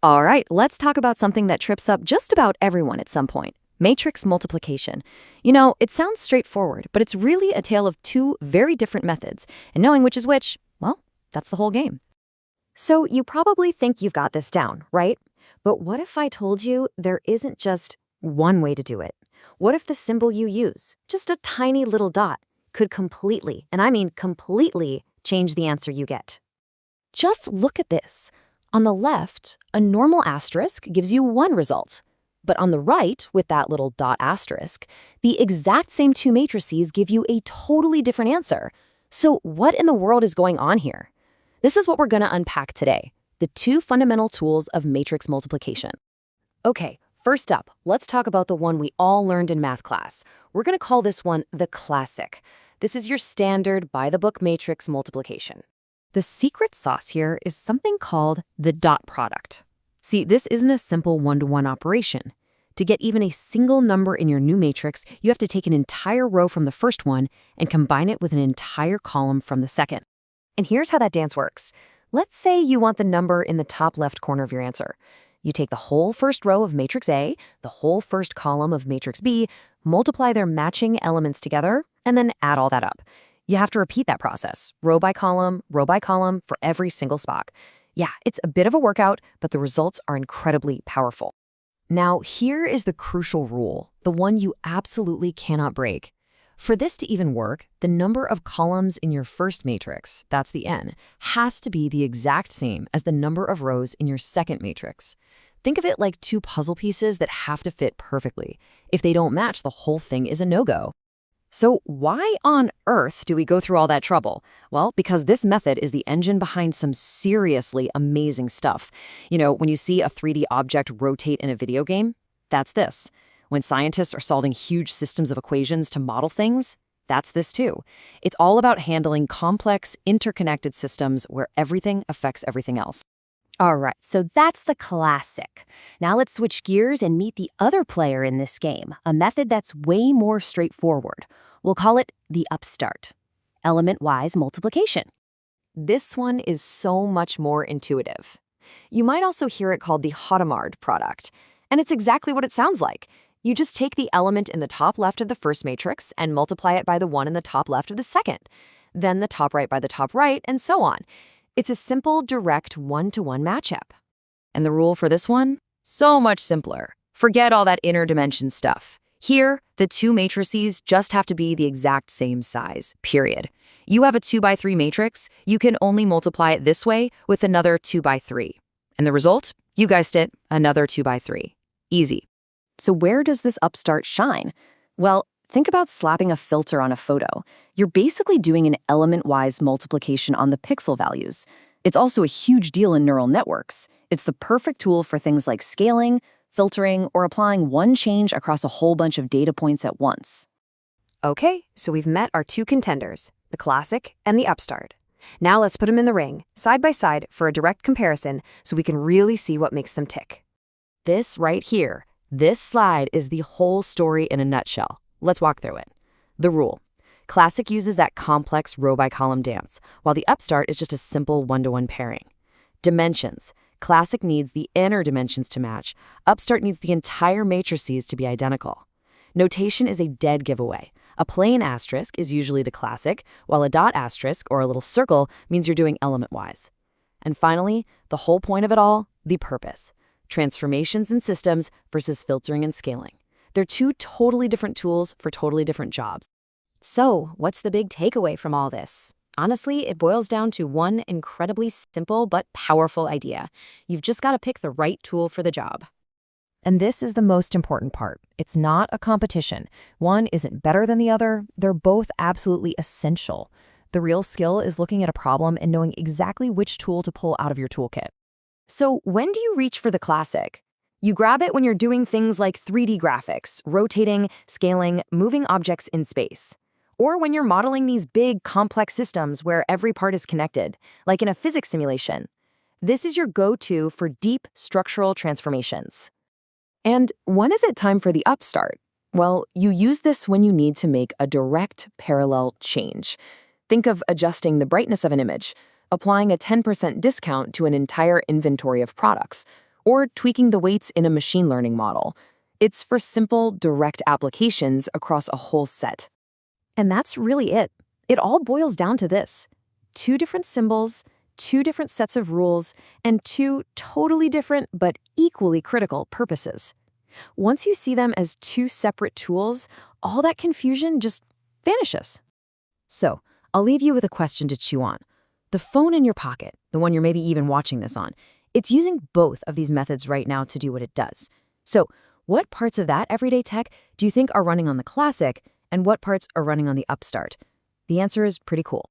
All right, let's talk about something that trips up just about everyone at some point. Matrix multiplication. It sounds straightforward, but it's really a tale of two very different methods, and knowing which is which, well, that's the whole game. So you probably think you've got this down, right? But what if I told you there isn't just one way to do it? What if the symbol you use, just a tiny little dot, could completely, and I mean completely, change the answer you get? Just look at this. On the left, a normal asterisk gives you one result. But on the right, with that little dot asterisk, the exact same two matrices give you a totally different answer. So what in the world is going on here? This is what we're going to unpack today, the two fundamental tools of matrix multiplication. Okay, first up, let's talk about the one we all learned in math class. We're going to call this one the classic. This is your standard by-the-book matrix multiplication. The secret sauce here is something called the dot product. See, this isn't a simple one-to-one operation. To get even a single number in your new matrix, you have to take an entire row from the first one and combine it with an entire column from the second. And here's how that dance works. Let's say you want the number in the top left corner of your answer. You take the whole first row of matrix A, the whole first column of matrix B, multiply their matching elements together, and then add all that up. You have to repeat that process, row by column, for every single spot. Yeah, it's a bit of a workout, but the results are incredibly powerful. Now, here is the crucial rule, the one you absolutely cannot break. For this to even work, the number of columns in your first matrix, that's the n, has to be the exact same as the number of rows in your second matrix. Think of it like two puzzle pieces that have to fit perfectly. If they don't match, the whole thing is a no-go. So why on earth do we go through all that trouble? Well, because this method is the engine behind some seriously amazing stuff. When you see a 3D object rotate in a video game, that's this. When scientists are solving huge systems of equations to model things, that's this too. It's all about handling complex, interconnected systems where everything affects everything else. All right, so that's the classic. Now let's switch gears and meet the other player in this game, a method that's way more straightforward. We'll call it the upstart, element-wise multiplication. This one is so much more intuitive. You might also hear it called the Hadamard product, and it's exactly what it sounds like. You just take the element in the top left of the first matrix and multiply it by the one in the top left of the second, then the top right by the top right, and so on. It's a simple, direct one-to-one matchup. And the rule for this one? So much simpler. Forget all that inner dimension stuff. Here, the two matrices just have to be the exact same size, period. You have a 2x3 matrix, you can only multiply it this way with another 2x3. And the result? You guessed it, another 2x3. Easy. So where does this upstart shine? Well, think about slapping a filter on a photo. You're basically doing an element-wise multiplication on the pixel values. It's also a huge deal in neural networks. It's the perfect tool for things like scaling, filtering, or applying one change across a whole bunch of data points at once. Okay, so we've met our two contenders, the classic and the upstart. Now let's put them in the ring, side by side, for a direct comparison so we can really see what makes them tick. This right here, this slide is the whole story in a nutshell. Let's walk through it. The rule. Classic uses that complex row-by-column dance, while the upstart is just a simple one-to-one pairing. Dimensions. Classic needs the inner dimensions to match. Upstart needs the entire matrices to be identical. Notation is a dead giveaway. A plain asterisk is usually the classic, while a dot asterisk or a little circle means you're doing element-wise. And finally, the whole point of it all, the purpose. Transformations in systems versus filtering and scaling. They're two totally different tools for totally different jobs. So, what's the big takeaway from all this? Honestly, it boils down to one incredibly simple but powerful idea. You've just got to pick the right tool for the job. And this is the most important part. It's not a competition. One isn't better than the other. They're both absolutely essential. The real skill is looking at a problem and knowing exactly which tool to pull out of your toolkit. So when do you reach for the classic? You grab it when you're doing things like 3D graphics, rotating, scaling, moving objects in space. Or when you're modeling these big, complex systems where every part is connected, like in a physics simulation. This is your go-to for deep structural transformations. And when is it time for the upstart? Well, you use this when you need to make a direct parallel change. Think of adjusting the brightness of an image, applying a 10% discount to an entire inventory of products, or tweaking the weights in a machine learning model. It's for simple, direct applications across a whole set. And that's really it. It all boils down to this: 2 different symbols, 2 different sets of rules, and 2 totally different but equally critical purposes. Once you see them as 2 separate tools, all that confusion just vanishes. So, I'll leave you with a question to chew on. The phone in your pocket, the one you're maybe even watching this on, it's using both of these methods right now to do what it does. So, what parts of that everyday tech do you think are running on the classic, and what parts are running on the upstart? The answer is pretty cool.